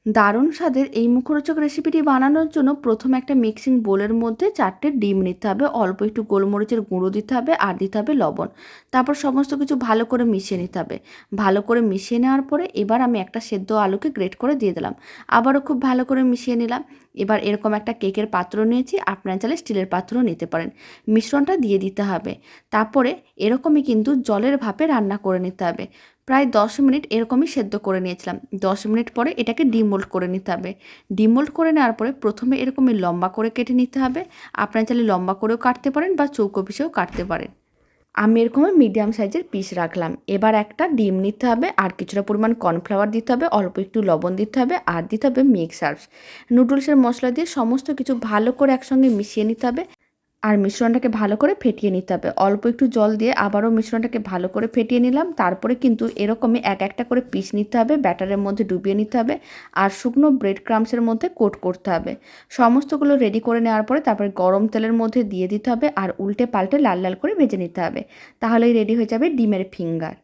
দারুণ স্বাদের এই মুখরোচক রেসিপিটি বানানোর জন্য প্রথমে একটা মিক্সিং বোলের মধ্যে 4টে ডিম নিতে হবে, অল্প একটু গোলমরিচের গুঁড়ো দিতে হবে আর দিতে হবে লবণ। তারপর সমস্ত কিছু ভালো করে মিশিয়ে নিতে হবে। ভালো করে মিশিয়ে নেওয়ার পরে এবার আমি একটা সেদ্ধ আলুকে গ্রেট করে দিয়ে দিলাম। আবারও খুব ভালো করে মিশিয়ে নিলাম। এবার এরকম একটা কেকের পাত্র নিয়েছি, আপনারা চাইলে স্টিলের পাত্রও নিতে পারেন। মিশ্রণটা দিয়ে দিতে হবে। তারপরে এরকমই কিন্তু জলের ভাপে রান্না করে নিতে হবে। প্রায় 10 মিনিট এরকমই সেদ্ধ করে নিয়েছিলাম। 10 মিনিট পরে এটাকে ডিমোল্ড করে নিতে হবে। ডিমোল্ড করে নেওয়ার পরে প্রথমে এরকমই লম্বা করে কেটে নিতে হবে। আপনারা চাইলে লম্বা করেও কাটতে পারেন বা চৌকো পিসেও কাটতে পারেন। আমি এরকম মিডিয়াম সাইজের পিস রাখলাম। এবার একটা ডিম নিতে হবে আর কিছুটা পরিমাণ কর্নফ্লাওয়ার দিতে হবে, অল্প একটু লবণ দিতে হবে আর দিতে হবে মিক্স হার্বস। নুডলসের মশলা দিয়ে সমস্ত কিছু ভালো করে একসঙ্গে মিশিয়ে নিতে হবে। আর মিশ্রণটাকে ভালো করে ফেটিয়ে নিতে হবে। অল্প একটু জল দিয়ে আবারও মিশ্রণটাকে ভালো করে ফেটিয়ে নিলাম। তারপরে কিন্তু এরকমই এক একটা করে পিস নিতে হবে, ব্যাটারের মধ্যে ডুবিয়ে নিতে হবে আর শুকনো ব্রেড ক্রাম্বসের মধ্যে কোট করতে হবে। সমস্তগুলো রেডি করে নেওয়ার পরে তারপরে গরম তেলের মধ্যে দিয়ে দিতে হবে আর উল্টে পাল্টে লাল লাল করে ভেজে নিতে হবে। তাহলেই রেডি হয়ে যাবে ডিমের ফিঙ্গার।